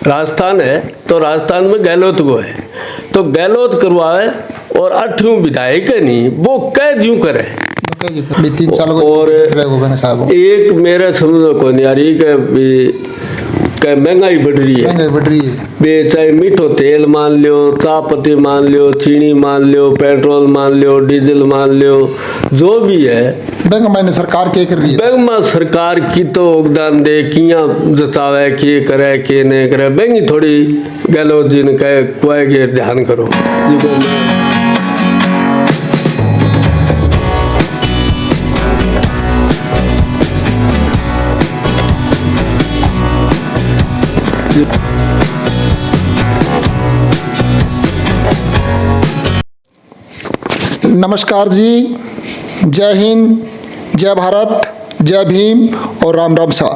राजस्थान है तो राजस्थान में गहलोत को है, तो गहलोत करवाए और 8वीं विधायक है नहीं वो कह क्यों करे। 3 साल और एक मेरे समझो को नहीं आ रही कि महंगाई बढ़ रही है बे, चाहे मीठो तेल मान लियो, चाय पत्ती मान लियो, चीनी मान लियो, पेट्रोल मान लियो, डीजल मान लियो, जो भी है बैंक में सरकार क्या कर रही है। बैंक में सरकार की तो योगदान दे किया जतावे के करे के नहीं करे, बैंक थोड़ी गहलोत जी ने कहे कोई के ध्यान करो। नमस्कार जी, जय हिंद, जय भारत, जय भीम और राम राम सा।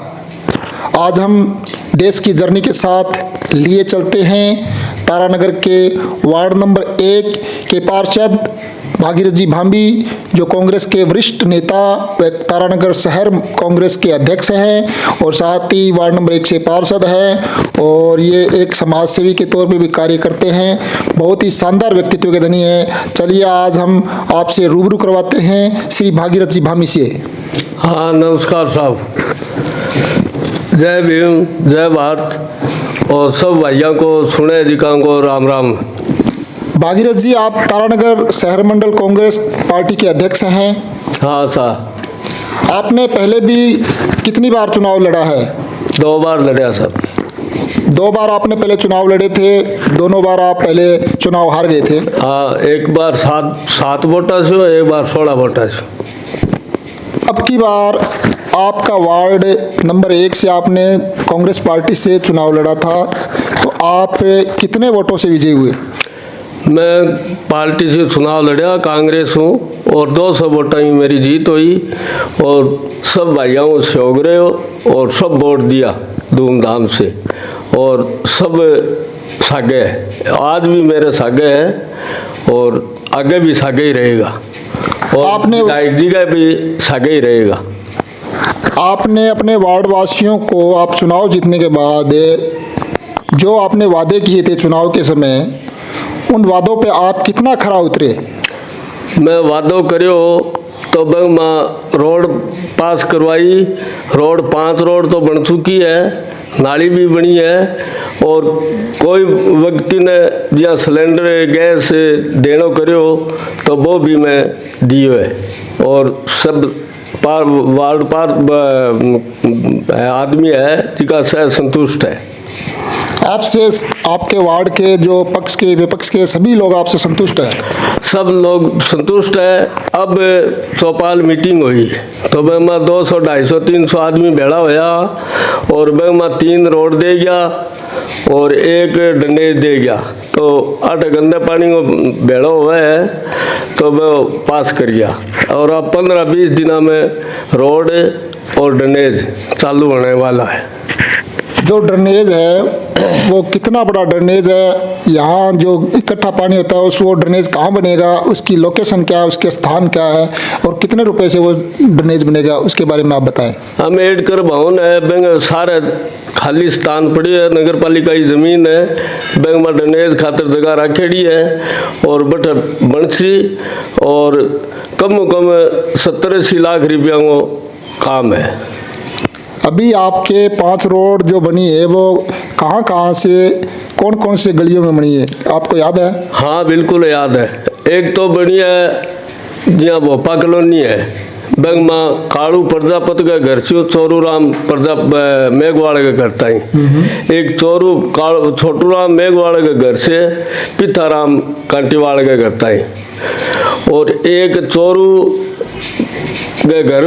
आज हम देश की जर्नी के साथ लिए चलते हैं तारानगर के वार्ड नंबर 1 के पार्षद भागीरथ जी भांबी, जो कांग्रेस के वरिष्ठ नेता व तारानगर शहर कांग्रेस के अध्यक्ष हैं और साथ ही वार्ड नंबर 1 से पार्षद हैं और ये एक समाज सेवी के तौर पे भी कार्य करते हैं। बहुत ही शानदार व्यक्तित्व के धनी हैं। चलिए आज हम आपसे रूबरू करवाते हैं श्री भागीरथ जी भांबी से। हाँ नमस्कार साहब, जय भीम, जय भारत और सब भाइयों को सुने जिका को राम राम। भागीरथ जी, आप तारानगर शहर मंडल कांग्रेस पार्टी के अध्यक्ष हैं। हाँ साहब। आपने पहले भी कितनी बार चुनाव लड़ा है। 2 बार लड़ा साहब। 2 बार आपने पहले चुनाव लड़े थे, दोनों बार आप पहले चुनाव हार गए थे। हाँ, एक बार 7 वोटा से, एक बार 16 वोटा से। अब की बार आपका वार्ड नंबर 1 से आपने कांग्रेस पार्टी से चुनाव लड़ा था, तो आप कितने वोटों से विजयी हुए। मैं पार्टी से चुनाव लड़ा, कांग्रेस हूँ और 200 वोटा ही मेरी जीत हुई और सब भाइयों से हो गए और सब वोट दिया धूमधाम से और सब सागे है, आज भी मेरे सागे है और आगे भी सागे ही रहेगा और आपने विधायक जी का भी सागे ही रहेगा। आपने अपने वार्ड वासियों को आप चुनाव जीतने के बाद जो आपने वादे किए थे चुनाव के समय, उन वादों पे आप कितना खरा उतरे। मैं वादों करियो तो मैं रोड पास करवाई, रोड 5 रोड तो बन चुकी है, नाली भी बनी है और कोई व्यक्ति ने जहाँ सिलेंडर गैस देनो करियो तो वो भी मैं दियो है और सब वार्ड पार आदमी है जिनका से संतुष्ट है। आपसे आपके वार्ड के जो पक्ष के विपक्ष के सभी लोग आपसे संतुष्ट हैं। सब लोग संतुष्ट है। अब चौपाल मीटिंग हुई तो मैं 200, 250, 300 आदमी भेड़ा होया और मैं 3 रोड दे गया और 1 डंडे दे गया, तो 8 गंदे पानी को भेड़ा हुआ है तो मैं पास कर गया और अब 15-20 दिनों में रोड और ड्रेनेज चालू होने वाला है। जो ड्रेनेज है वो कितना बड़ा ड्रेनेज है, यहाँ जो इकट्ठा पानी होता है उस वो ड्रेनेज कहाँ बनेगा, उसकी लोकेशन क्या है, उसके स्थान क्या है और कितने रुपए से वो ड्रेनेज बनेगा, उसके बारे में आप बताएं। हम एडकर भवन है, बैंक सारे खाली स्थान पड़ी है, नगर पालिका की जमीन है, बैंक में ड्रेनेज खातर जगह रखेड़ी है और बट बंसी और कम 70-80 लाख रुपया को काम है। अभी आपके 5 रोड जो बनी है वो कहाँ से, कौन से गलियों में बनी है, आपको याद है। हाँ बिल्कुल याद है। एक तो बनी है जहाँ भोपा कॉलोनी है, बैंक में कालू प्रजापति का घर से चोरू राम मेघवाड़ के घर ताई, एक छोटू राम मेघवाड़ के घर से पिताराम कांटीवाड़ के घर ताई और एक चोरू के घर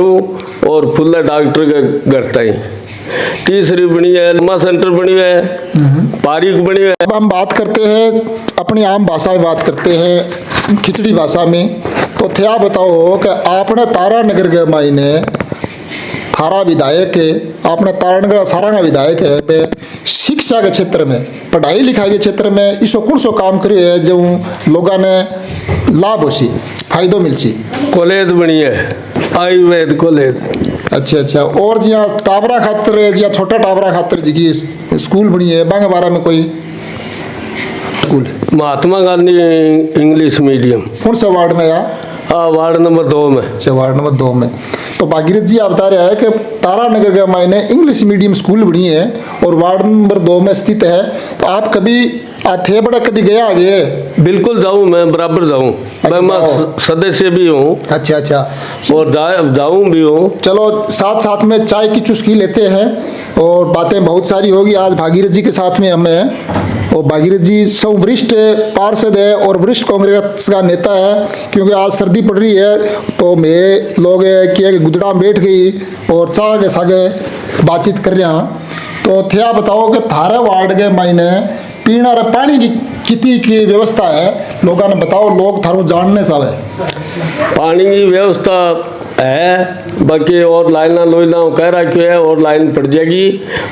और फुल्ला डॉक्टर के घर ताई। तीसरी बनी है लम्बा सेंटर बनी है, पारिक बनी है। अब हम बात करते हैं अपनी आम भाषा में, बात करते हैं खिचड़ी भाषा में। तो थे बताओ कि आपने तारानगर के मायने थारा विधायक है, आपने तारानगर सारा विधायक है, शिक्षा के क्षेत्र में, पढ़ाई लिखाई के क्षेत्र में इसो कौन सो काम करियो है जो लोगों ने लाभ हो सी, फायदो मिल सी। कॉलेज बनी है, आयुर्वेद कॉलेज अच्छा अच्छा। और जिया टाबरा खातर या छोटा टाबरा खातर जी स्कूल बनी है बांगे बारे में कोई school Mahatma Gandhi English medium. कौन सा वार्ड में या? हाँ, वार्ड नंबर 2 में। अच्छा, वार्ड नंबर 2 में। तो भागीरथ जी आप बता रहे हैं कि तारानगर के मायने इंग्लिश मीडियम स्कूल बनी है और वार्ड नंबर 2 में स्थित है। तो आप कभी थे बड़ा कभी गया आगे? बिल्कुल जाऊँ, मैं बराबर जाऊँ। मैं सदस्य भी हूँ। अच्छा अच्छा। और जाऊँ भी हूँ। चलो साथ साथ में चाय की चुस्की लेते हैं और बातें बहुत सारी होगी। आज भागीरथ जी के साथ में हमें, और भागीरथ जी सब वरिष्ठ पार्षद है और वरिष्ठ कांग्रेस का नेता है। क्योंकि आज सर्दी पड़ रही है तो मैं लोग कि गुदड़ा में बैठ गई और चाय के सागे बातचीत कर रहे हैं। तो थे आप बताओ कि थारे वार्ड के मायने पीना और पानी की कितनी की व्यवस्था है? लोगों ने बताओ, लोग थारो जानने चाहे। पानी की व्यवस्था है, बाकी और लाइना लोइना कह रखी है और लाइन पड़ जाएगी।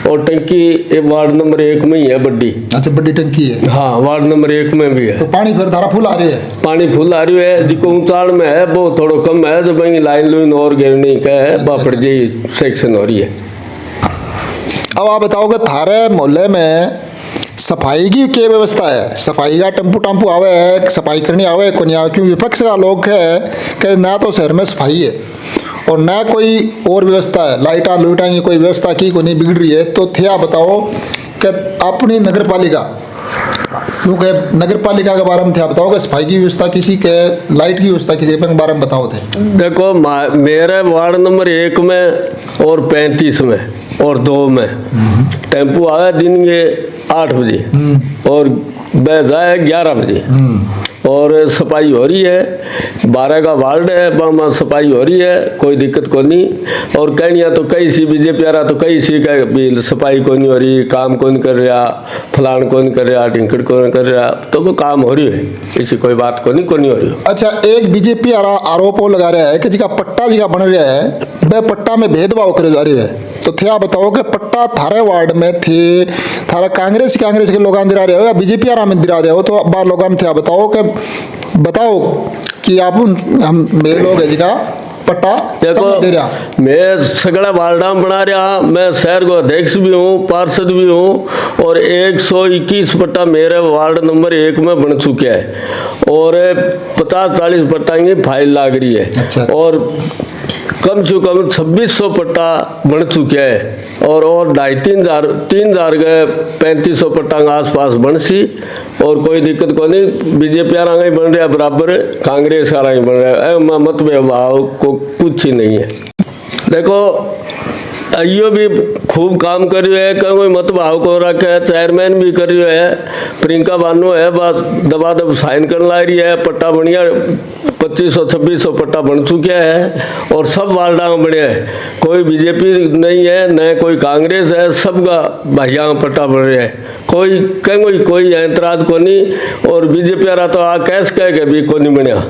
और टंकी वार्ड नंबर 1 में ही है बड़ी। अच्छा, बड़ी टंकी है। हाँ, वार्ड नंबर 1 में भी है। तो पानी फिर धारा फुल आ रही है? पानी फुल आ रही है। जिको ऊंचाड़ में है वो थोड़ा कम है, जो भाई लाइन लुइन और गिरने का है वह पड़ जाए सेक्शन हो रही है। अब आप बताओ कि थारे मोहल्ले में सफाई की क्या व्यवस्था है? सफाई का टम्पू टम्पू आवे है, सफाई करनी आवे को नहीं आवे? क्योंकि विपक्ष का लोग है कि ना तो शहर में सफाई है और ना कोई और व्यवस्था है, लाइटा लुइटा की कोई व्यवस्था की को नहीं बिगड़ रही है। तो थे आप बताओ कि अपनी नगर पालिका, क्योंकि नगर पालिका के बारे में थे आप बताओ कि सफाई की व्यवस्था किसी के, लाइट की व्यवस्था किसी के बारे में बताओ थे। देखो, मेरे वार्ड नंबर 1 में और 35 में और 2 में टेम्पू आया दिन के 8 बजे और वह जाए 11 बजे और सफाई हो रही है। 12 का वार्ड है, वहाँ सफाई हो रही है, कोई दिक्कत को नहीं। और कहनिया तो कई सी बीजेपी आ रहा तो कई सी का भी सफाई को नहीं हो रही, काम कौन कर रहा, फलान कौन कर रहा, ढिंकड़ कौन कर रहा, तो वो काम हो रही है, किसी कोई बात को नहीं हो रही। अच्छा, एक बीजेपी आरोप लगा रहा है कि जिका पट्टा जिका बन रहा है वह पट्टा में भेदभाव करे जा रही है। तो थे आप बताओ कि पट्टा थारे वार्ड में थे थारा कांग्रेस के लोग दिला रहे हो या बीजेपी आराम दिला रहे हो? तो बार लोग थे आप बताओ कि आप हम मेरे लोग है जिका पट्टा दे रहा। मैं सगड़ा वार्डा बना रहा, मैं शहर को अध्यक्ष भी हूँ, पार्षद भी हूँ और 121 पट्टा मेरे वार्ड नंबर 1 में बन चुके हैं और 50-40 पट्टा की फाइल लाग रही है। अच्छा। और कम से कम 2600 पट्टा बन चुके हैं और 2,500-3,000 के 3500 पट्टा के आसपास बन सी। और कोई दिक्कत को नहीं, बीजेपी आ रहा बन रहा बराबर, कांग्रेस आ रहा बन रहा है, मत भाव को कुछ ही नहीं है। देखो, अयो भी खूब काम कर रही है, कोई मत भाव को रखे है, चेयरमैन भी कर रही है, प्रियंका बानो है, बस दबा दब साइन कर ला रही है। पट्टा बढ़िया 2500-2600 पट्टा बन चुके हैं और सब वार्डा में बने हैं। कोई बीजेपी नहीं है, न कोई कांग्रेस है, सबका भैया में पट्टा बन रहे हैं। कोई ऐतराज को नहीं। और बीजेपी आ रहा तो आ कैस कह के भी को नहीं बनया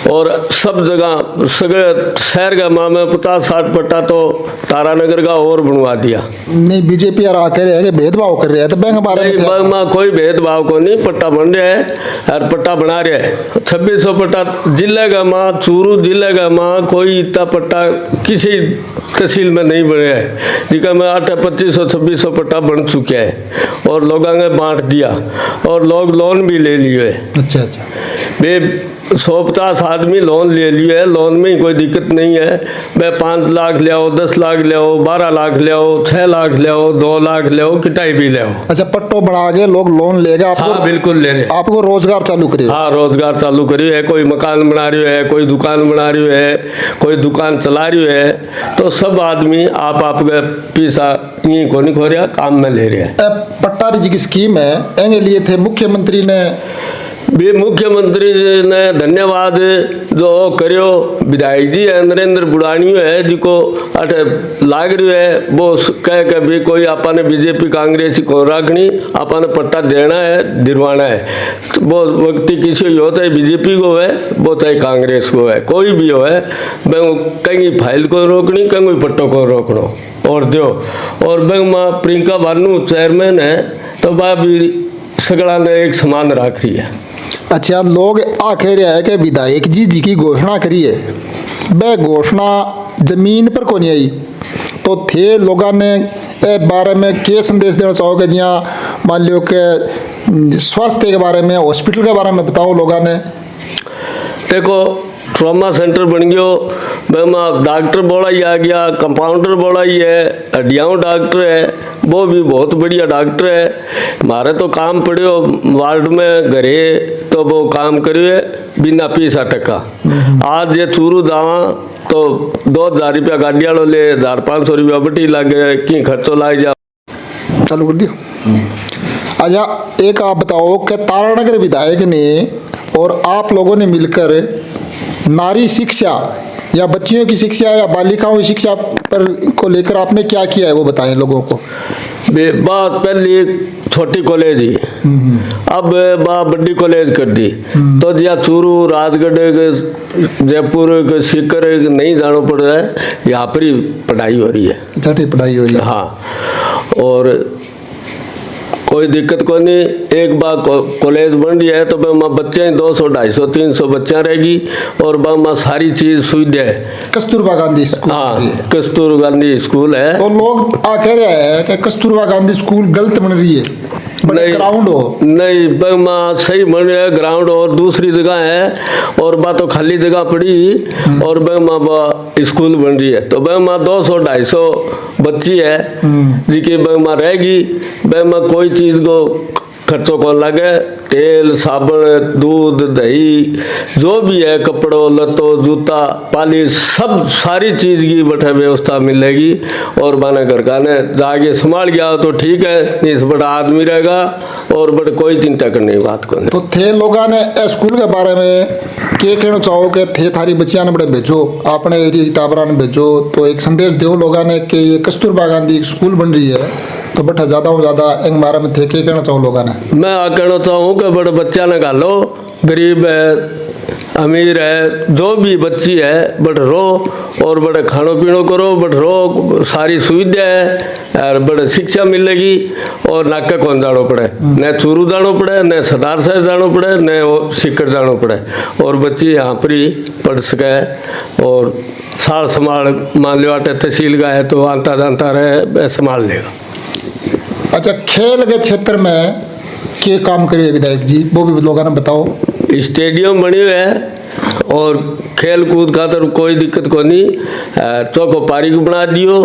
और सब जगह सगळे शहर का माँ में 50-60 पट्टा तो तारानगर का और बनवा दिया। नहीं, बीजेपी कह रहे हैं कि भेदभाव कर रहे हैं, तो बैंक में कोई भेदभाव को नहीं, पट्टा बन रहे हैं और पट्टा बना रहे हैं। 2600 पट्टा जिले का माँ, चूरू जिले का माँ कोई इतना पट्टा किसी तहसील में नहीं बने है, जिसका में 2500-2600 पट्टा बन चुके हैं और लोगों ने बांट दिया और लोग लोन भी ले लिए। अच्छा अच्छा। वे 150 आदमी लोन ले लिए है, लोन में ही कोई दिक्कत नहीं है। मैं 5 लाख ले आओ, 10 लाख ले आओ, 12 लाख ले आओ, 6 लाख ले आओ, 2 लाख ले आओ, किटाई भी ले आओ। अच्छा, पट्टो बना के लोग लोन लेगा आपको? हाँ, बिल्कुल ले रहे। आपको रोजगार चालू करिए? हाँ, रोजगार चालू करिए है। कोई मकान बना रही है, कोई दुकान बना रही है, कोई दुकान चला रही है, तो सब आदमी आपके पैसा यहीं को नहीं खो रहा, काम में ले रहे हैं। पट्टा जी की स्कीम है, एंगे लिए थे मुख्यमंत्री ने भी, मुख्यमंत्री ने धन्यवाद जो करियो। विधायक जी है नरेंद्र बुढ़ानी है, जिको अठ लाग रही है, वो कह के भी कोई आपने बीजेपी कांग्रेस को रखनी, आपने पट्टा देना है, दिलवाना है। तो वो व्यक्ति किसी हो, चाहे बीजेपी को है, वो चाहे कांग्रेस को है, कोई भी हो है, कहीं फाइल को रोकनी, कहीं पट्टों को रोकना और दो। और बैंक में प्रियंका बानू चेयरमैन है, तो वह भी सगड़ा ने एक समान रख रही है। अच्छा, लोग कह रहे हैं कि विधायक जी की घोषणा करी है, वह घोषणा जमीन पर को नहीं आई तो थे लोगों ने ए बारे में क्या संदेश देना चाहोगे? जियाँ मान लियो कि स्वास्थ्य के बारे में, हॉस्पिटल के बारे में बताओ लोगों ने। देखो ट्रॉमा सेंटर बन गयो, बेमा डॉक्टर बोला ही आ गया, कंपाउंडर बोला ही है, हड्डियाँ डॉक्टर है, वो भी बहुत बढ़िया डॉक्टर है। हमारे तो काम पड़ियो वार्ड में घरे तो वो काम करिए बिना पैसा टका। आज ये चूरू जावा तो 2000 रुपया गाड़ी वालों ले, 1500 रुपया बटी लगे कि खर्चो लाग जा। चालू कर दियो। अच्छा एक आप बताओ कि तारानगर विधायक ने और आप लोगों ने मिलकर नारी शिक्षा या बच्चियों की शिक्षा या बालिकाओं की शिक्षा पर को लेकर आपने क्या किया है वो बताएं लोगों को। बात पहली छोटी कॉलेज ही, अब बा बड़ी कॉलेज कर दी तो जिया चूरू राजगढ़ जयपुर सीकर नहीं जाना पड़ रहा है, यहाँ पर ही पढ़ाई हो रही है। छठी पढ़ाई हो रही है। हाँ, और कोई दिक्कत को नहीं। एक बार कॉलेज बन रही है तो वहाँ बच्चे 200 250 300 बच्चा रहेगी और वहाँ सारी चीज सुविधा है। कस्तूरबा गांधी स्कूल। हाँ, कस्तूरबा गांधी स्कूल है। तो लोग कह रहे हैं कि कस्तूरबा गांधी स्कूल गलत बन रही है, नहीं ग्राउंड हो नहीं वहाँ सही बन रहा है ग्राउंड, और दूसरी जगह है और वह तो खाली जगह पड़ी और वहाँ स्कूल बन रही है तो वहाँ 200 250 बच्ची है जिसकी वहाँ रहेगी। वहाँ कोई चीज को खर्चों को लगे, तेल साबुन दूध दही जो भी है कपड़ों लतो जूता पालिश सब सारी चीज की बठे व्यवस्था मिलेगी। और बाने घर का ने जाके संभाल गया तो ठीक है, इस बड़ा आदमी रहेगा और बड़े कोई चिंता करने की बात को नहीं। तो थे लोगों ने स्कूल के बारे में क्या कहना चाहो कि थे थारी बच्चियां ने बड़े भेजो अपने एरिया टाबरा ने भेजो तो एक संदेश दो लोगों ने कि ये कस्तूरबा गांधी स्कूल बन रही है तो बटा ज्यादा हो ज्यादा एक बारे में थे क्या कहना चाहो लोगों ने? मैं आ कहना चाहूँ कि बड़े बच्चा ने गालो, गरीब है अमीर है जो भी बच्ची है बट रो और बड़े खानो पीनो करो बट रो, सारी सुविधा है और बड़े शिक्षा मिलेगी और नाके कौन जानो पड़े, न चूरू जानो पड़े न सदार साहब जानो पड़े न सीकर जानो पड़े और बच्ची यहाँ पर ही पढ़ सके और साल संभाल मान लो आटे तहसील का है तो आता जानता रहे संभाल लेगा। अच्छा खेल के क्षेत्र में क्या काम करिए विधायक जी वो भी लोगों ने बताओ। स्टेडियम बनी हुई है और खेल कूद खातर कोई दिक्कत को नहीं। चौको पारी को बना दियो,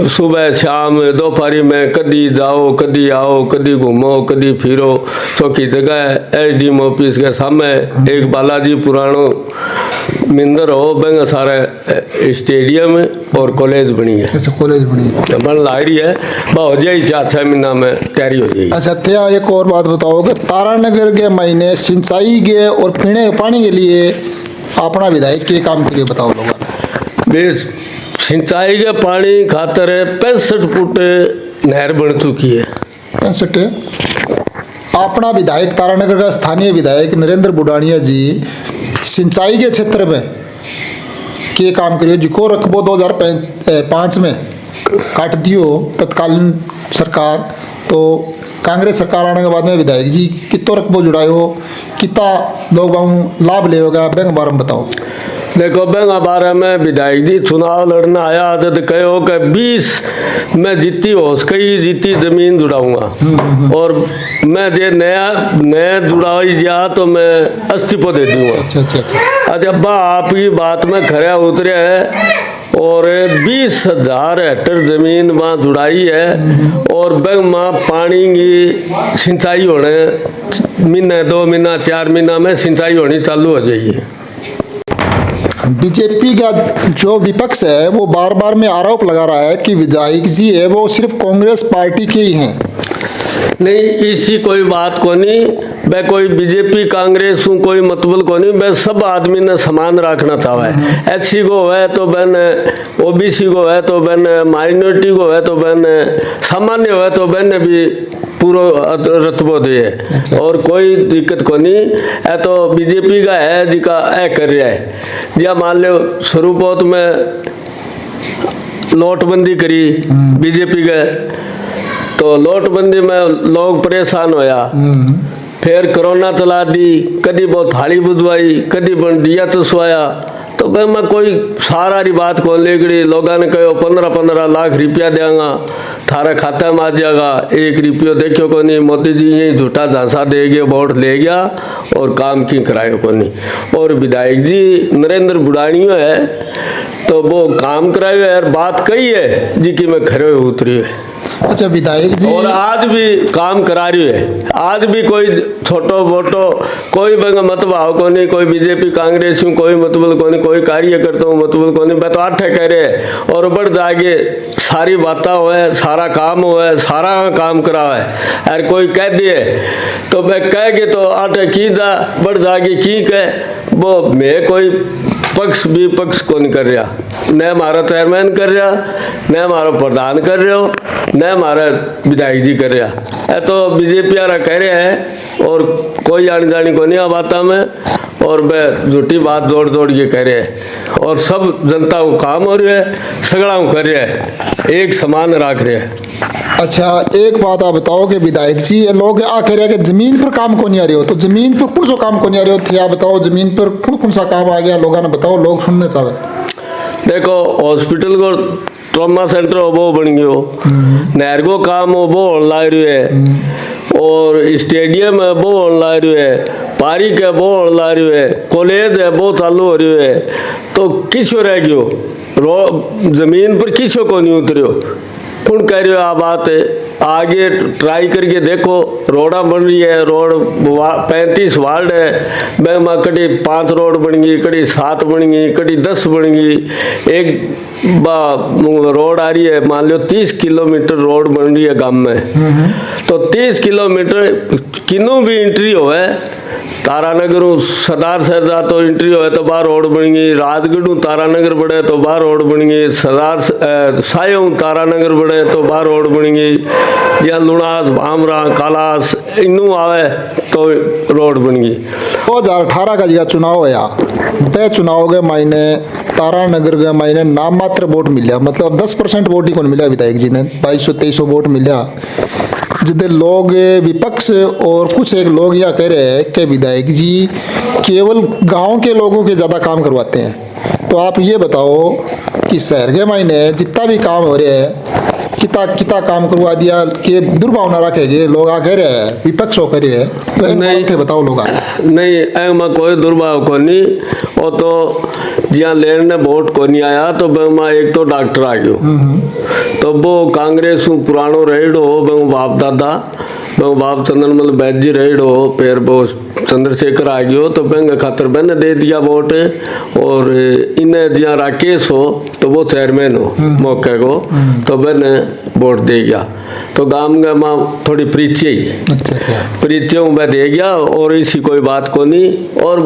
सुबह शाम दोपहरी में कदी जाओ कदी आओ कदी घूमो कदी फिरो। चौकी जगह है एसडीएम ऑफिस के सामने एक बालाजी पुरानो मिंदर हो बंग सारे स्टेडियम और कॉलेज बनी है। ऐसे कॉलेज बनी है बन ला रही है, हो जाएगी 4-6 महीना में तैयारी हो जाएगी। अच्छा त्या एक और बात बताओ कि तारानगर के महीने सिंचाई के और पीने के पानी के लिए अपना विधायक के काम के लिए बताओ लोगों। सिंचाई के पानी खातर 65 फुट नहर बन चुकी है। 65 अपना विधायक तारानगर का स्थानीय विधायक नरेंद्र बुडानिया जी सिंचाई के क्षेत्र में के काम करियो जिको रकबो 2005 में काट दियो तत्कालीन सरकार तो कांग्रेस सरकार आने के बाद में विधायक जी कितो रकबो जुड़ायो कितना लोग लाभ लेगा बैंक बारे में बताओ। देखो बैंक बारे में विधायक जी चुनाव लड़ना आया तो कहो कि 20 मैं जीती हो कई जीती जमीन जुड़ाऊंगा और मैं जे नया जुड़ाई जा तो मैं इस्तीफा दे दूंगा। अच्छा बा आपकी बात में खरा उतरे है और 20,000 हेक्टेयर जमीन वहाँ जुड़ाई है और बैंक में पानी की सिंचाई होने महीना 2 महीना 4 महीना में सिंचाई होनी चालू हो जाएगी। बीजेपी का जो विपक्ष है वो बार बार में आरोप लगा रहा है कि विधायक जी है वो सिर्फ कांग्रेस पार्टी के ही हैं। नहीं इसी कोई बात को नहीं, मैं कोई बीजेपी कांग्रेस हूँ कोई मतलब को नहीं, मैं सब आदमी ने समान रखना चाहा है। एससी को है तो बहन, ओबीसी को है तो बहन, माइनॉरिटी को है तो बहन, सामान्य हो है तो बहन भी पूरा रतबो दे और कोई दिक्कत को नहीं है। तो बीजेपी का है जिका ऐ कर रहा है या मान लो स्वरूपोत में नोटबंदी करी बीजेपी के तो नोटबंदी में लोग परेशान होया, फिर कोरोना चला दी, कदी बहुत थाली बुझवाई कदी बन दिया चुसवाया तो भाई मैं कोई सारा री बात को लेकड़ी लोगों ने कहो 15-15 लाख रुपया देंगा थारे खाते में आ जाएगा, 1 रुपयो देखियो को नहीं, मोदी जी यही झूठा झांसा दे गया, वोट ले गया और काम की करायो को नहीं। और विधायक जी नरेंद्र बुढ़ानियो है तो वो काम करायो है, बात कही है जी कि मैं खरे उतरी है। अच्छा विधायक जी, और आज भी काम करा रही है, आज भी कोई छोटो मोटो कोई बंग मतभाव को नहीं, कोई बीजेपी कांग्रेस कोई मतलब को नहीं, कोई कार्यकर्ता मतलब को नहीं, मैं तो आठे कह रहे और बढ़ जागे सारी बातें होए, सारा काम होए, सारा काम करा है। और कोई कह दिए तो मैं कह के तो आठे की जा बढ़ जागे की कह, वो मैं कोई पक्ष विपक्ष को नहीं कर रहा, न हमारा चेयरमैन कर रहा, न हमारा प्रधान कर रहे हो, न हमारा विधायक जी कर रहा है। तो बीजेपी वाला कह रहे हैं और कोई आने जाने को नहीं आ बाता में, और वह झूठी बात जोड़ जोड़ के कह रहे हैं और सब जनता को काम हो रहा है, सगड़ा कर रहे हैं, एक समान रख रहे हैं। अच्छा एक बात आप बताओ कि विधायक जी ये लोग आखिर है कि जमीन पर काम को नहीं आ रहे हो, तो जमीन पर कौन सा काम को नहीं आ रहे हो थे, आप बताओ जमीन पर कौन कौन सा काम आ गया, लोगों ने बताओ, लोग सुनने चाहे। देखो हॉस्पिटल को ट्रॉमा सेंटर हो वो बन गयो, नहर को काम हो वो होने लग रही है, और स्टेडियम है वो होने लग रही है, पार्क है वो होने लग रही है, कॉलेज है वो चालू हो रही है। तो किसो रह गयो जमीन पर, किसो को नहीं उतरियो, कौन कह रहे हो आ बात है, आगे ट्राई करके देखो, रोड़ा बन रही है, रोड 35 वार्ड है, मैं कड़ी 5 रोड बन गई, कड़ी 7 बन गई, कड़ी 10 बन गई, एक रोड आ रही है, मान लो 30 किलोमीटर रोड बन रही है गांव में। तो 30 किलोमीटर किन्नू भी एंट्री हो है, तारानगर सरदार शहर जा तो एंट्री हो तो बाहर रोड बन गई, राजगढ़ तारानगर बढ़े तो बाहर रोड बन गई, सरदार सायों तारानगर बढ़े तो बाहर रोड बन गई, या लुणास भामरा कालास इनू आवे तो रोड बन गई। 2018 का जो चुनाव है वह चुनाव के मायने तारानगर के मायने नाम मात्र वोट मिला, मतलब 10% वोट ही कौन मिला विधायक जी ने, 2200-2300 वोट मिला, जिधर लोग विपक्ष और कुछ एक लोग यह कह रहे हैं कि विधायक जी केवल गांव के लोगों के ज़्यादा काम करवाते हैं। तो आप ये बताओ कि शहर के मायने जितना भी काम हो रहे हैं कितना काम करवा दिया कि दुर्भावना रखेंगे लोग आ कह रहे हैं, विपक्ष हो कह रहे हैं, तो नहीं थे बताओ लोग नहीं एम कोई दुर्भाव को नहीं, वो तो जहाँ लेन ने वोट को नहीं आया तो मैं एक तो डॉक्टर आ गयो, तो वो कांग्रेस पुरानो रेड हो, मैं बाप दादा मैं बाप चंद्रमल बैद जी रेड हो, फिर वो चंद्रशेखर आ गयो तो बैंक खातर मैंने दे दिया वोट, और इन्हें जहाँ राकेश हो तो वो चेयरमैन हो मौके को, तो मैंने वोट दे गया। तो गांव में माँ थोड़ी परिचय मैं दे गया, और इसी कोई बात को नहीं, और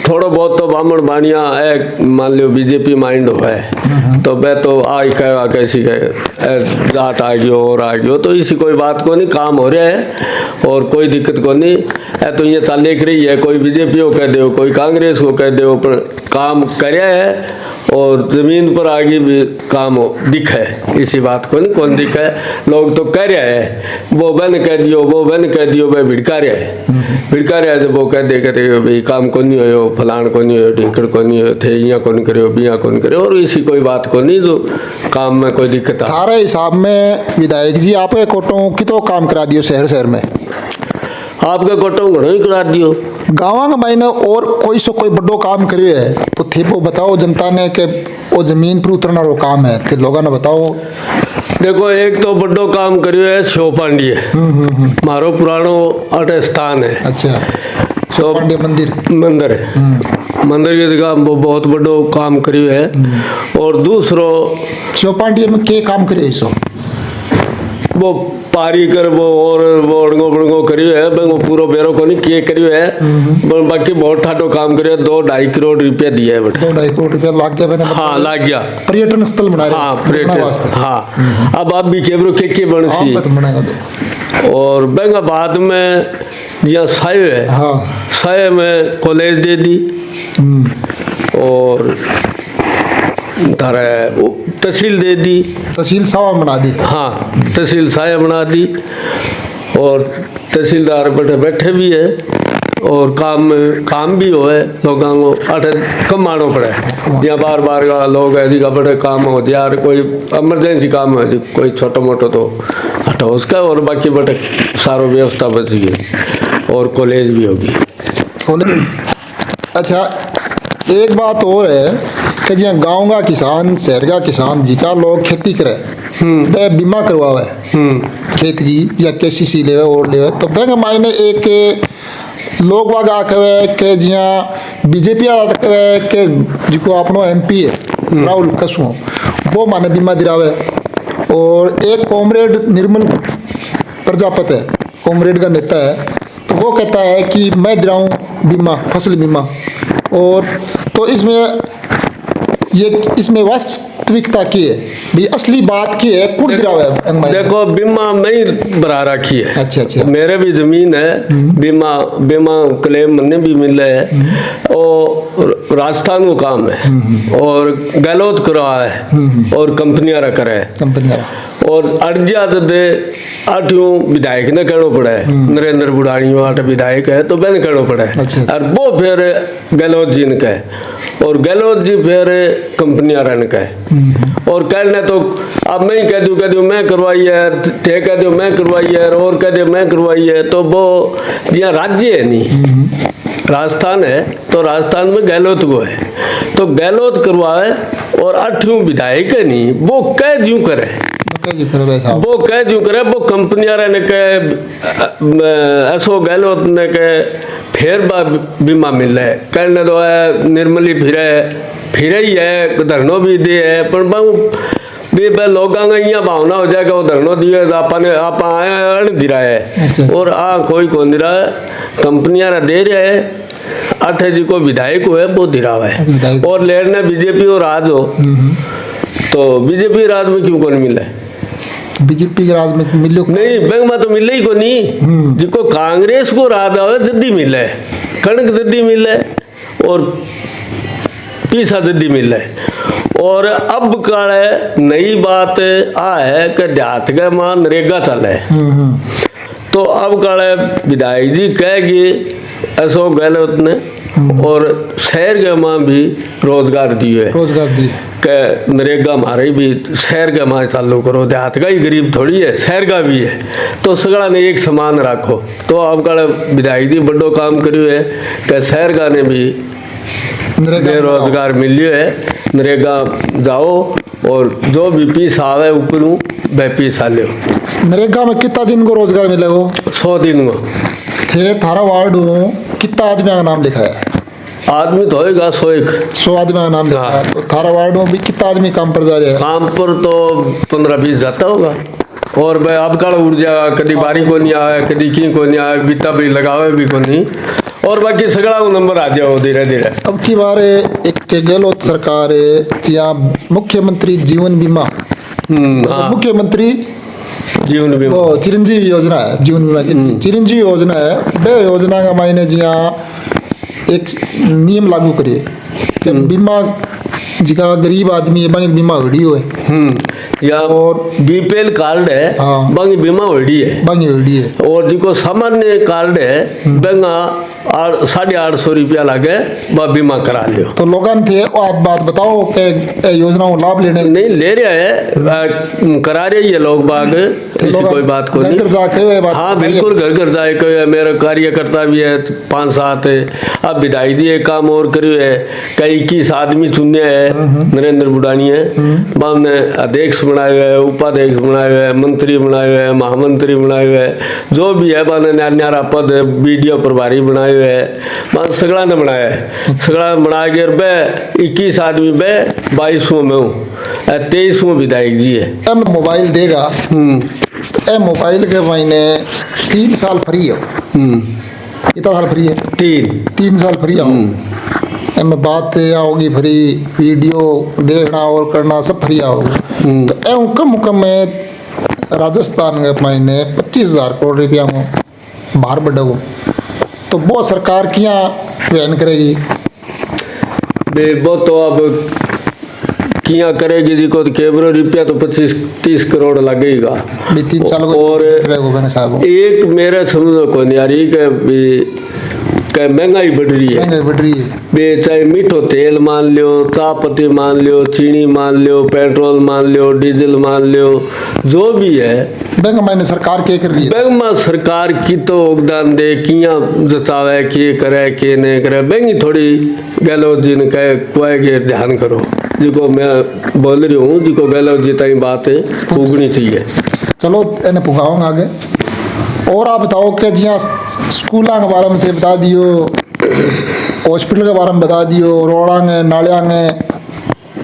थोड़ा बहुत तो बामण बानिया है, मान लो बीजेपी माइंड है तो मैं तो आई कहेगा कैसी कहे जाट आ गयो और आ गयो, तो इसी कोई बात को नहीं, काम हो रहा है और कोई दिक्कत को नहीं है। तो ये चाल देख रही है, कोई बीजेपी को कह दो, कोई कांग्रेस को कह दो, पर काम करे है और जमीन पर आगे भी काम दिखे, इसी बात को नहीं कौन दिखे। लोग तो कह रहे हैं वो बन कह दियो, वो बन कह दियो, भाई भिड़का रहा है जब वो कह दे कहते भाई काम को नहीं हो, फलान को नहीं हो, ढिंकड़ को नहीं हो, थे यहाँ को नहीं करे, बिया को नहीं करे, और इसी कोई बात को नहीं जो काम में कोई दिक्कत है। हमारे हिसाब में विधायक जी आप कोटों की तो काम करा दियो, शहर में आपके कोटों घड़ों ही करा दियो, गाँव का मायने और कोई सो कोई बड़ो काम करे है तो थे वो बताओ जनता ने कि वो जमीन पर उतरना वो काम है, तो लोगों ने बताओ। देखो एक तो बड़ो काम करियो है शिव पांडे, मारो पुरानो अटे स्थान है। अच्छा, शिव पांडे मंदिर है, मंदिर की जगह वो बहुत बड़ो काम करियो है। और दूसरो शिव पांडे में के काम करे सो वो पारी कर वो और वो अड़गो बड़गो करियो है, वो पूरा बेरो को नहीं किए करियो है, बाकी बहुत ठाटो काम करियो, 2-2.5 करोड़ रुपया दिया है बेटा। 2-2.5 करोड़ रुपया लाग गया मैंने, हाँ लाग गया, पर्यटन स्थल बना रहे, हाँ पर्यटन, हाँ अब आप भी केबरो के बन सी। और बेंगाबाद में जहाँ साय है, हाँ साय में कॉलेज दे दी, और तहसील दे दी, तहसील सावा बना दी, हाँ तहसील साया बना दी, और तहसीलदार बैठे भी है, और काम भी होए लोगों को अठ कम आना पड़े या बार बार का लोग है जी का बड़े काम हो यार कोई इमरजेंसी काम है जी कोई छोटा मोटा तो हटा उसका और बाकी बड़े सारो व्यवस्था बच गई और कॉलेज भी होगी। अच्छा, एक बात और है कि जो गाँव का किसान शहर का किसान जी का लोग खेती करे वह बीमा करवावे खेत की या केसीसी लेवे और लेवे तो बैंक मायने एक लोग वाग आखे कि जिया बीजेपी आखे कि जिको अपनो एमपी है राहुल कसु वो माने बीमा दिलावे। और एक कॉमरेड निर्मल प्रजापति है, कॉमरेड का नेता है, तो वो कहता है कि मैं दिलाऊं बीमा, फसल बीमा। और तो इसमें वास्तविकता की है भी असली बात की है कुड़ दिलावे। देखो बीमा नहीं भरा रखी है। अच्छा अच्छा, मेरे भी जमीन है, बीमा क्लेम मन्ने भी मिले है और राजस्थान को काम है और गहलोत करवा है और कंपनियां रख रहे हैं और अर्जिया दे आठों विधायक ने कहना पड़ा है। नरेंद्र बुढ़ानी 8 विधायक है तो मैंने कहना पड़ा है। अच्छा। और वो फिर गहलोत जी ने कहे और गहलोत जी फिर कंपनियां रन कहे और कहने तो अब मैं ही कह दूँ मैं करवाई है, थे कह दो मैं करवाई है और कह दो मैं करवाई है, तो वो यहाँ राज्य है नहीं राजस्थान है तो राजस्थान में गहलोत को है तो गहलोत करवाए और 8 विधायक है नहीं वो कह दूँ करे वो कह दूँ करे वो कंपनियां रहने के ऐसो गहलोत ने के फिर बीमा मिल रहा है कहने दो है निर्मली फिर ही है धरनो भी दे है पर बहु भी लोगों का यहाँ भावना हो जाएगा वो धरनो दिए आप आए अण दे रहा है और कोई कौन दे रहा है कंपनियां दे रहे है 8 जी को विधायक हो है वो दे रहा है और लेने बीजेपी और राज हो तो बीजेपी राज में क्यों कौन मिला है? बीजेपी के राज में मिलो नहीं बैंक में तो मिले ही को नहीं जिको कांग्रेस को राज आवे जल्दी मिले कणक जल्दी मिले और पीसा जल्दी मिले और अब काले नई बात आ है कि देहात के मां नरेगा चले तो अब काले विधायक जी कहेगी अशोक गहलोत ने और शहर के मां भी रोजगार दिए के नरेगा हमारे भी शहर का मां चालू करो देहात का ही गरीब थोड़ी है शहर का भी है तो सगड़ा ने एक समान रखो तो अब काले विधायक जी बड़ो काम करियो है कि शहर का ने भी बेरोजगार मिलियो है नरेगा जाओ और जो भी पीस आवे ऊपर वह पीस आ लो। नरेगा में कितना दिन को रोजगार मिलेगा? 100 दिन को थे थारा वार्ड कितना आदमी का नाम लिखा है? आदमी तो होएगा 100 आदमी का नाम लिखा है तो थारा वार्ड में भी कितना आदमी काम पर जा रहे हैं? काम पर तो 15-20 जाता होगा और भाई अब कल उड़ जाएगा कभी बारी को नहीं आया कभी की को नहीं आया बीता भी लगावे भी को नहीं और बाकी सगड़ा नंबर आ जाओ धीरे धीरे। अब की बार एक गहलोत सरकार या मुख्यमंत्री जीवन बीमा मुख्यमंत्री जीवन बीमा चिरंजीवी योजना है जीवन बीमा की चिरंजीवी योजना है वह योजना का मायने जिया एक नियम लागू करिए कि बीमा जिका गरीब आदमी है बांगी बीमा होड़ी है या और बीपीएल कार्ड है बांगी बीमा होड़ी है और जिको सामान्य कार्ड है बेंगा 850 रुपया लागे वह बीमा करा लियो तो लोगों थे आप बात बताओ कि योजनाओं लाभ लेने नहीं ले रहा है करा रही है लोग बाग ऐसी कोई बात को नहीं। हाँ बिल्कुल घर घर जाए मेरा कार्यकर्ता भी है 5-7 है अब विधायक जी एक काम और करियो है कई 21 आदमी चुने है नरेंद्र बुढ़ानी है हमने अध्यक्ष बनाए हुए है उपाध्यक्ष बनाए हुए है मंत्री बनाए हुए है महामंत्री बनाए हुए है जो भी है बाने न्यारा पद वीडियो प्रभारी बनाए हुए है सगड़ा ने बनाया है सगड़ा बना के 21 आदमी 22वां में हूँ 23वां विधायक जी है। मोबाइल देगा मोबाइल के महीने 3 साल फ्री है कितना साल फ्री है 3 साल फ्री आओ में बात आओगी फ्री वीडियो देखना और करना सब फ्री आओगे तो कम में राजस्थान के महीने 25,000 करोड़ रुपया में बाहर बढ़ो तो वो सरकार क्या बयान करेगी वो तो अब किया करेगी जी को तो केवल रुपया तो 25-30 करोड़ लगेगा 3 साल और एक मेरे समझो को नहीं आ रही कि के महंगाई बढ़ रही है। महंगाई बढ़ रही है। बे चाहे मीठो तेल मान लियो, चाय पत्ती मान लियो, चीनी मान लियो, पेट्रोल मान लियो, डीजल मान लियो, जो भी है बैंक मैंने सरकार के कर रही है। बैंक में सरकार की तो योगदान दे, किया जतावे, के करे के नहीं करे, बैंक थोड़ी गहलोत जी ने कहे कोई के ध्यान करो, जिको मैं बोल रही हूँ, जिको गहलोत जी ताई बात है उगनी चाहिए। चलो इन्हें पुगाऊंगा आगे। और आप बताओ कि जिया स्कूलों के बारे में थे बता दियो, हॉस्पिटल के बारे में बता दियो, रोड़ा ने नालिया ने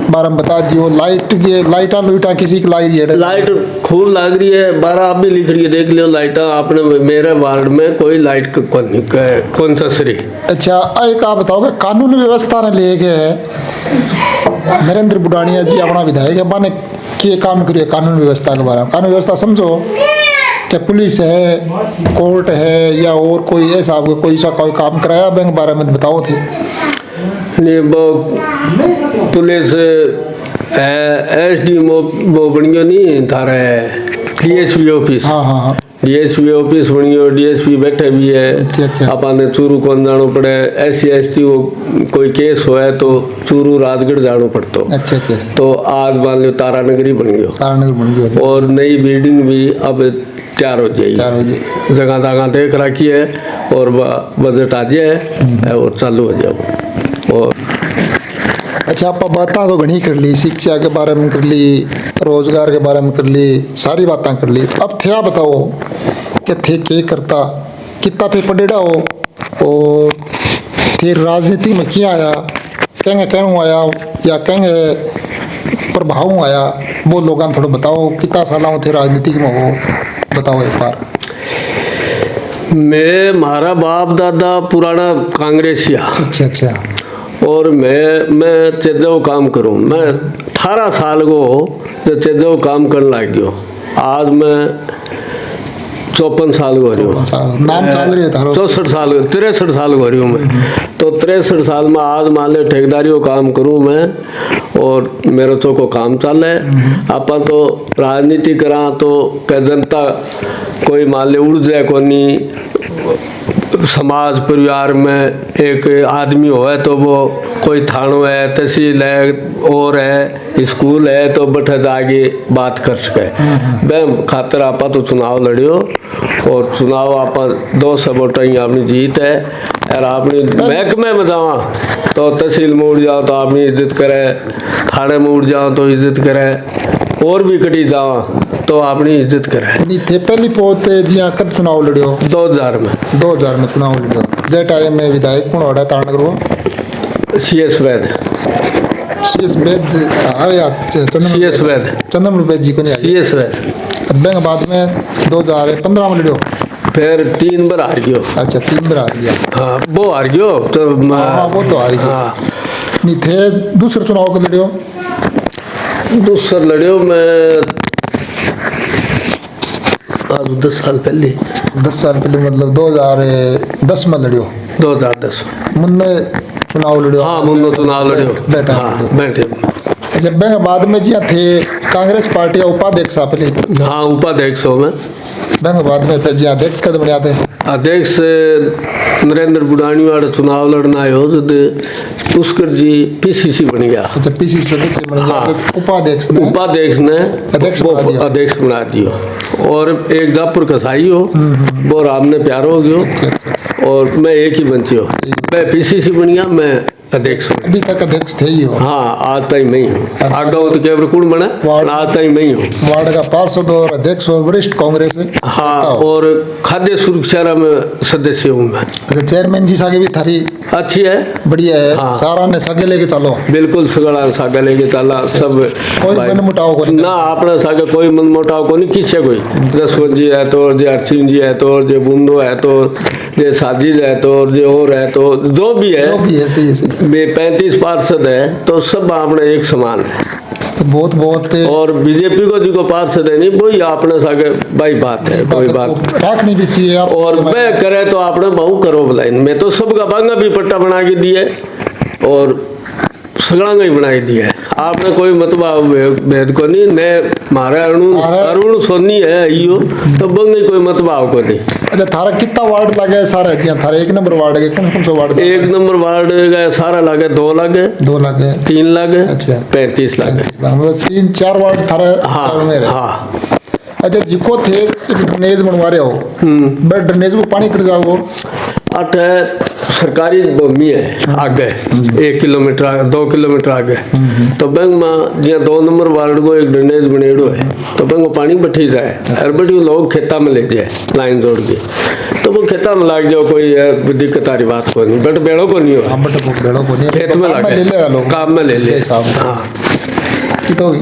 बारे में बता दियो, लाइटा लुइटा किसी की लाई है? लाइट खूब लग रही है, 12 आप भी लिख रही है, देख लियो लाइट आपने। मेरे वार्ड में कोई लाइट कौन सा श्री। अच्छा, एक आप बताओ कि कानून व्यवस्था ने लेके नरेंद्र बुढ़ानिया जी अपना विधायक है, माने के काम करिए कानून व्यवस्था के बारे में? कानून व्यवस्था समझो कि पुलिस है, कोर्ट है, या और कोई ऐसा कोई सा कोई काम कराया बैंक बारे में बताओ थे। नहीं वो पुलिस है, एसडी वो बन गयो नहीं थारा डीएसपी ऑफिस। हाँ हाँ हाँ, डीएसपी ऑफिस बन गयो, डीएसपी बैठे भी है। अच्छा। अपन चूरू कौन जानो पड़े, SC ST वो कोई केस होए तो चूरू राजगढ़ जानो पड़तो। अच्छा अच्छा। तो आज मान लो तारानगरी बन गयो, तारानगर बन गया। और नई बिल्डिंग भी अब 4 हो जाएगी, 4 बजे जगह जगह देख रखी है, और बजट आ जाए और चालू हो जाओ। और अच्छा, आप बातें तो घनी कर ली, शिक्षा के बारे में कर ली, रोजगार के बारे में कर ली, सारी बातें कर ली। अब थे बताओ कि थे के करता, कितना थे पढ़ेड़ा हो, और थे राजनीति में क्या आया, कहेंगे कहूँ आया या कहेंगे प्रभाव आया, वो लोगों थोड़ा बताओ। कितना साल थे राजनीति में हो, बताओ एक बार। मैं मारा बाप दादा पुराना कांग्रेसिया, अच्छा अच्छा। और मैं चेजो काम करूँ। मैं 18 साल को जब चेजो काम करने लग गयो, आज मैं 54 साल को हो रही हूँ। नाम चल रही है तारो? 64 साल 63 साल को हो रही हूँ मैं। तो 63 साल में आज मान ले ठेकेदारी को काम करूँ मैं, और मेरे तो को काम चल है। अपन तो राजनीति करा तो जनता कोई मान ले उड़ जाए कोनी, समाज परिवार में एक आदमी होए तो वो कोई थानो है, तहसील है, और है स्कूल है, तो बैठे जाके बात कर सके। मैं खातर आपा तो चुनाव लड़ियो, और चुनाव आपा 200 वोट ही अपनी जीत है। और अपनी महकमे में जावा तो तहसील में उड़ जाओ तो अपनी इज्जत करे, थाने में उड़ जाओ तो इज्जत करे, और भी कटी जावा तो अपनी इज्जत करे। नहीं थे पहली पोते जिया कब चुनाव लड़ियो? 2000 में। 2000 में चुनाव लड़ियो। जे टाइम में विधायक कौन हो रहा तारानगर वो? CS वैद। CS वैद आया, CS वैद। चंद्रमल वैद जी को नहीं आया। CS वैद। बैंक बाद में 2015 में लड़ियो, फिर 3 बार हार गयो। अच्छा 3 बार आ गया। हाँ वो हार गयो तो हाँ वो तो हार गया। हाँ नहीं थे दूसरे चुनाव को लड़ियो? दूसरा लड़ियो मैं आज 10 साल पहले। 10 साल पहले मतलब 2010 में लड़ियो? 2010 मुन्ने चुनाव लड़ियो? हाँ मुन्नो चुनाव लड़ियो। बैठा हाँ बैठे। अच्छा, बैंक बाद में जिया थे कांग्रेस पार्टी का उपाध्यक्ष आपने? हाँ उपाध्यक्ष हो मैं। बैंक बाद में फिर जिया अध्यक्ष कद बने आते? अध्यक्ष नरेंद्र बुढ़ानी वाला चुनाव लड़ना आयो तो पुष्कर जी PCC बन गया। अच्छा PCC सदस्य बन गया। हाँ। उपाध्यक्ष ने अध्यक्ष वो बना दिया। अध्यक्ष बना दियो। और एक जापुर कसाई हो, वो राम ने प्यार हो गयो, और मैं एक ही बंची हो। मैं PCC बन गया, मैं अध्यक्ष हूँ। अभी तक अध्यक्ष थे ही हो? हाँ आज तक मैं ही हूँ। अच्छा। आगे तो केवल कौन बना, आज तक मैं ही हूँ। वार्ड का पार्षद और अध्यक्ष और वरिष्ठ कांग्रेस है? हाँ, और खाद्य सुरक्षा में सदस्य हूँ मैं। अच्छा, चेयरमैन जी सागे भी थारी अच्छी है, बढ़िया है। हाँ। सारा ने सागे लेके चलो? बिल्कुल सगड़ा सागे लेके चला सब। कोई भाई, मनमुटाव को नहीं? ना अपना सागे कोई मनमुटाव को नहीं, किसे कोई जसवंत जी है तो, जे अर्चिन जी है तो, जे बुंदो है तो, जे साजिद है तो, जे और है तो, जो भी है, जो भी है सही है, सही। 35 पार्षद है तो सब अपने एक समान है। तो बहुत और बीजेपी को जिको पार्षद है नहीं वही आपने सागे भाई बात है, कोई बात रखनी भी चाहिए आप। और मैं करे तो आपने बहु करो भलाई। मैं तो सबका बांगा भी पट्टा बना के दिया है, और सगड़ांगा ही बना के दिया है। आपने कोई मतलब भेद को नहीं, ने मारे अरुण सोनी है यो तो बंगे कोई मतभाव को नहीं। अच्छा थारा कितना वार्ड लगे है सारा यहाँ थारा 1 नंबर वार्ड है कौन कौन सा वार्ड 1 नंबर वार्ड का सारा लागे 2 लागे 2 लगे 3 लागे अच्छा 35 लागे। मतलब 3-4 वार्ड थारा हाँ में रहे। हाँ अच्छा जिको थे एक ड्रेनेज बनवा रहे हो बट ड्रेनेज को पानी कट जाओ अठ सरकारी भूमि है आगे 1 किलोमीटर 2 किलोमीटर आगे तो बैंक में जिया 2 नंबर वार्ड को एक ड्रेनेज बनेड़ो है तो बैंक को पानी बैठी जाए और बैठी लोग खेता में ले जाए लाइन जोड़ के तो वो खेता में लाग जाओ कोई दिक्कत वाली बात को नहीं बट बेड़ो को नहीं हो हम बट बेड़ो को नहीं खेत में ले ले लोग काम में ले ले हाँ तो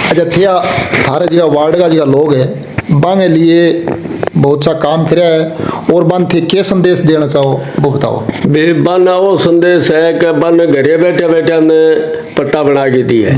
अच्छा थिया थारे जगह वार्ड का जगह लोग है बांगे लिए बहुत सा काम किया है और बन थे क्या संदेश देना चाहो वो बताओ। बन वो संदेश है कि बन घरे बैठे बैठे ने पट्टा बना के दी है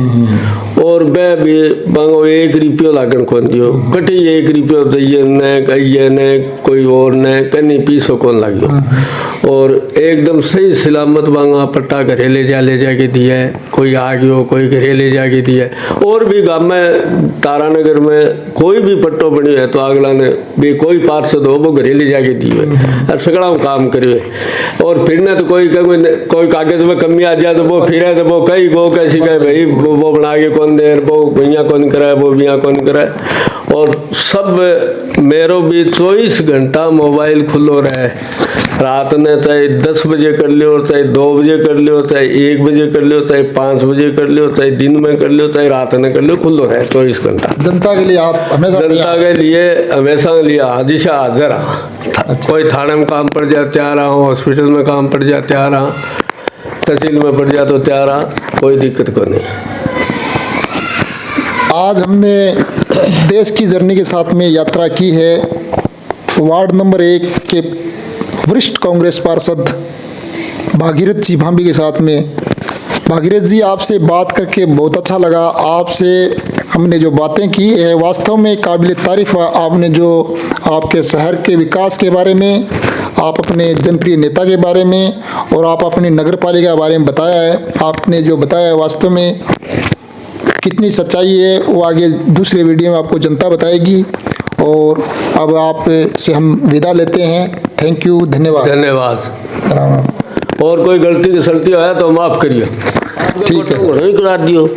और बे भी बांगो 1 रुपयो लागन कौन दियो कटी 1 रुपयो दिए ने कहिए ने कोई और ने कहीं पीसो कौन लागियो और एकदम सही सलामत बांगा पट्टा घरे ले जाके दिया है कोई आ गयो कोई घरे ले जाके दिया है और भी गाँव में तारानगर में कोई भी पट्टो बनी है तो अगला ने भी कोई पार्षद हो वो घरे ले जाके दिए और सगड़ा काम करिए और फिर न तो कोई कागज में कमी आ जाए तो वो फिर तो वो कई गो कैसी कहे भाई वो बना के कौन दे वो भैया कौन कराए वो भैया कौन कराए और सब मेरो भी 24 घंटा मोबाइल खुलो रहे रात ने चाहे 10 बजे कर लियो चाहे 2 बजे कर लियो चाहे 1 बजे कर लियो चाहे 5 बजे कर लियो चाहे दिन में कर लियो चाहे रात में कर लियो खुलो रहे 24 घंटा जनता के लिए आप हमेशा जनता के लिए हमेशा लिया हमेशा हाजिर हाँ कोई थाने में काम पड़ जाए तैयार रहा हॉस्पिटल में काम पड़ जाए तैयार रहा तहसील में पड़ जाए तो तैयार रहा कोई दिक्कत को नहीं। आज हमने देश की जर्नी के साथ में यात्रा की है वार्ड नंबर 1 के वरिष्ठ कांग्रेस पार्षद भागीरथ जी भांबी के साथ में। भागीरथ जी आपसे बात करके बहुत अच्छा लगा। आपसे हमने जो बातें की है वास्तव में काबिल तारीफ। आपने जो आपके शहर के विकास के बारे में, आप अपने जनप्रिय नेता के बारे में और आप अपनी नगर पालिका के बारे में बताया है। आपने जो बताया है वास्तव में कितनी सच्चाई है वो आगे दूसरे वीडियो में आपको जनता बताएगी। और अब आप से हम विदा लेते हैं। थैंक यू, धन्यवाद। धन्यवाद। और कोई गलती की सलती है तो माफ़ करिए। ठीक है, करा दियो।